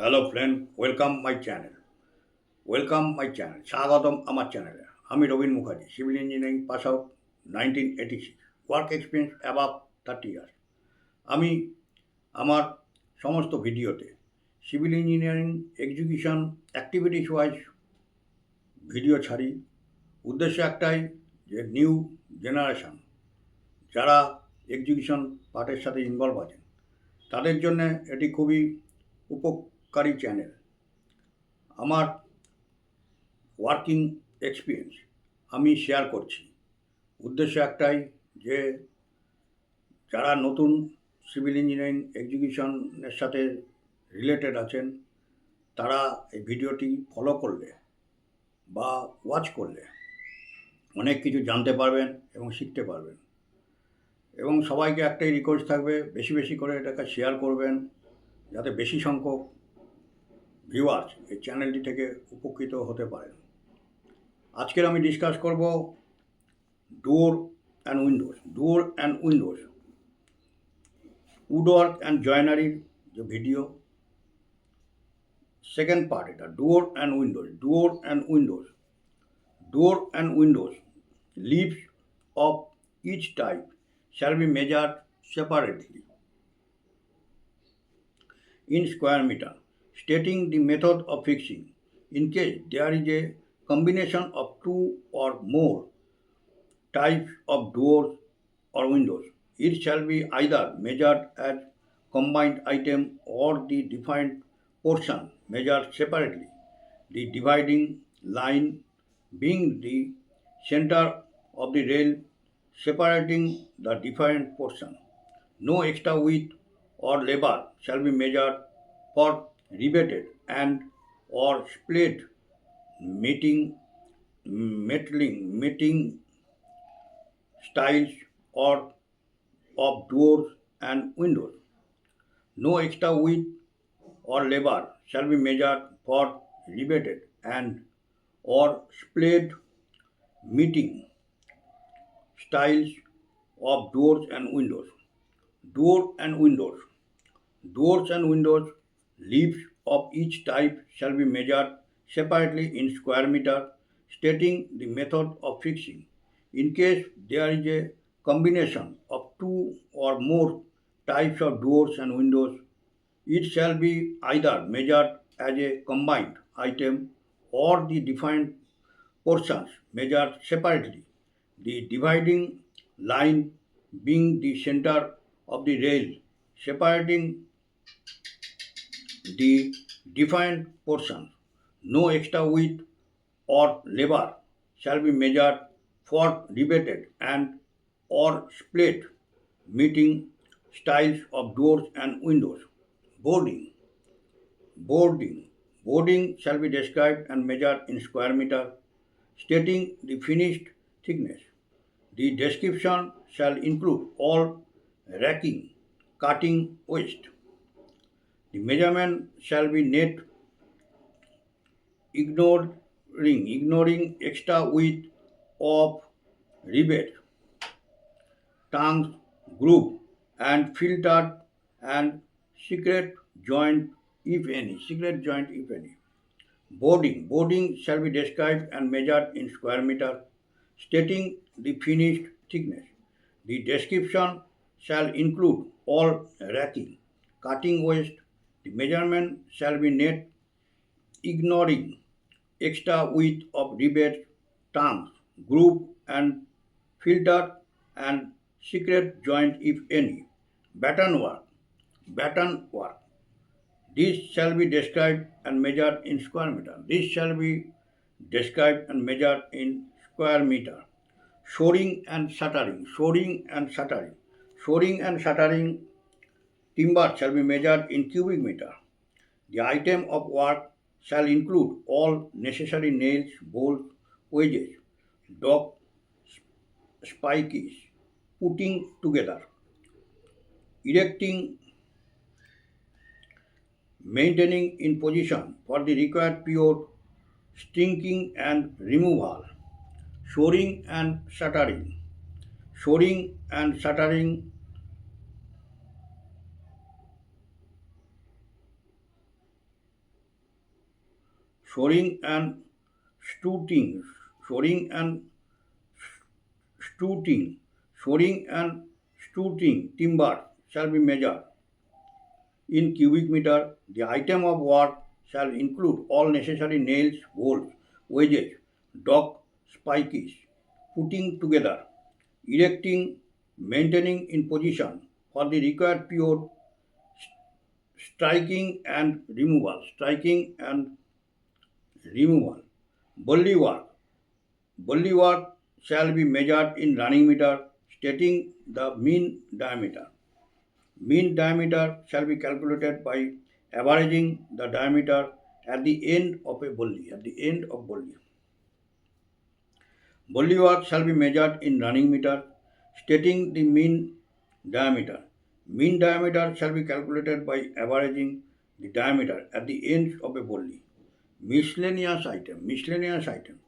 Hello friend, welcome my channel, স্বাগতম আমার চ্যানেলে। আমি Rabin Mukherjee, civil engineering pass out 1986, work experience above 30 years. আমি আমার সমস্ত ভিডিওতে civil engineering execution activities wise video ছাড়ি। উদ্দেশ্য একটাই, যে নিউ জেনারেশন যারা এক্সিকিউশন পার্টের সাথে ইনভলভ আছেন তাদের জন্য এটি খুবই উপকারী চ্যানেল। আমার ওয়ার্কিং এক্সপিরিয়েন্স আমি শেয়ার করছি। উদ্দেশ্য একটাই, যে যারা নতুন সিভিল ইঞ্জিনিয়ারিং এক্সিকিউশনের সাথে রিলেটেড আছেন তারা এই ভিডিওটি ফলো করলে বা ওয়াচ করলে অনেক কিছু জানতে পারবেন এবং শিখতে পারবেন। এবং সবাইকে একটাই রিকোয়েস্ট থাকবে, বেশি বেশি করে এটাকে শেয়ার করবেন, যাতে বেশি সংখ্যক ভিউয়ার্স এই চ্যানেলটি থেকে উপকৃত হতে পারেন। আজকের আমি ডিসকাস করব door and windows, woodwork and জয়েনারির যে ভিডিও, সেকেন্ড পার্ট এটা door and windows leaves of each type shall be measured separately in square meter, stating the method of fixing. In case there is a combination of two or more types of doors or windows, it shall be either measured as combined item or the defined portion measured separately, the dividing line being the center of the rail separating the defined portion. No extra width or labor shall be measured for riveted and or split mating styles or of doors and windows. No extra width or labor shall be measured for riveted and or split meeting styles of doors and windows. Doors and windows leaves of each type shall be measured separately in square meter, stating the method of fixing. In case there is a combination of two or more types of doors and windows, it shall be either measured as a combined item or the defined portions measured separately, the dividing line being the center of the rail separating the defined portion. No extra width or labor shall be measured for riveted and or split meeting styles of doors and windows. Boarding. Boarding. Boarding shall be described and measured in square meter, stating the finished thickness. The description shall include all racking, cutting waste. The measurement shall be net, ignoring extra width of rivet, tongues, groove, and filtered and secret joint if any. Boarding shall be described and measured in square meter, stating the finished thickness. The description shall include all racking, cutting waste. The measurement shall be net, ignoring extra width of rivets, tongues, groove, and filter and secret joint if any. Batten work. Batten work. This shall be described and measured in square meter. This shall be described and measured in square meter. Shoring and shuttering. Timber shall be measured in cubic meter. The item of work shall include all necessary nails, bolts, wedges, dock, spikes, putting together, erecting, maintaining in position for the required pure strinking and removal, shoring and shuttering. Shoring and shuttering shoring and stouting, shoring and stouting, shoring and stouting timber shall be measured in cubic meter. The item of work shall include all necessary nails, bolts, wedges, dock spikes, putting together, erecting, maintaining in position for the required period, striking and removal. Bully work. Bully work shall be measured in running meter, stating the mean diameter. Mean diameter shall be calculated by averaging the diameter at the end of a bully. At the end of bully. Bully work shall be measured in running meter, stating the mean diameter. Mean diameter shall be calculated by averaging the diameter at the end of a bully. Miscellaneous item. Miscellaneous item.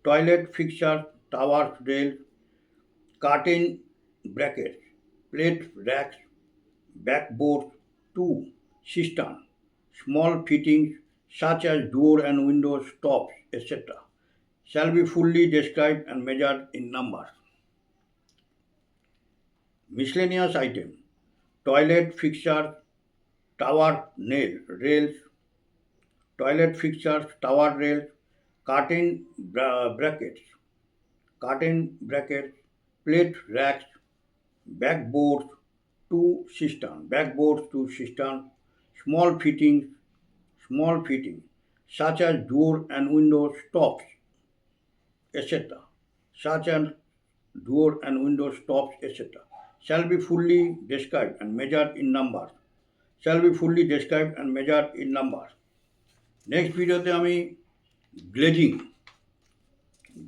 Toilet fixture, towers, rails, curtain brackets, plate racks, backboard to cistern, small fittings such as door and window stops, etc., shall be fully described and measured in numbers. Miscellaneous item, toilet fixtures, tower nail, rails, toilet fixtures, tower rails, brackets, plate racks, backboards backboards to cistern, small fittings, such as door and window stops, etc., such as door and window stops, etc., shall be fully described and measured in numbers. Shall be fully described and measured in numbers. Next ভিডিওতে আমি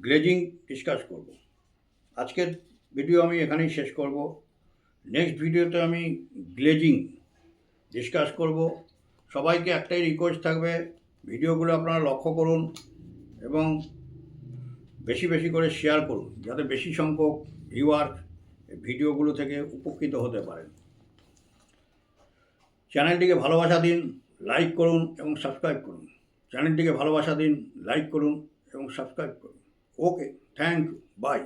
glazing discuss করব। আজকের video আমি এখানেই শেষ করব। Next ভিডিওতে আমি গ্লেজিং ডিসকাস করব। সবাইকে একটাই রিকোয়েস্ট থাকবে, ভিডিওগুলো আপনারা লক্ষ্য করুন এবং বেশি বেশি করে শেয়ার করুন, যাতে বেশি সংখ্যক ভিউয়ার ভিডিওগুলো থেকে উপকৃত হতে পারেন। চ্যানেলটিকে ভালোবাসা দিন, লাইক করুন এবং সাবস্ক্রাইব করুন। চ্যানেলটিকে ভালোবাসা দিন, লাইক করুন এবং সাবস্ক্রাইব করুন। ওকে, থ্যাংক ইউ, বাই।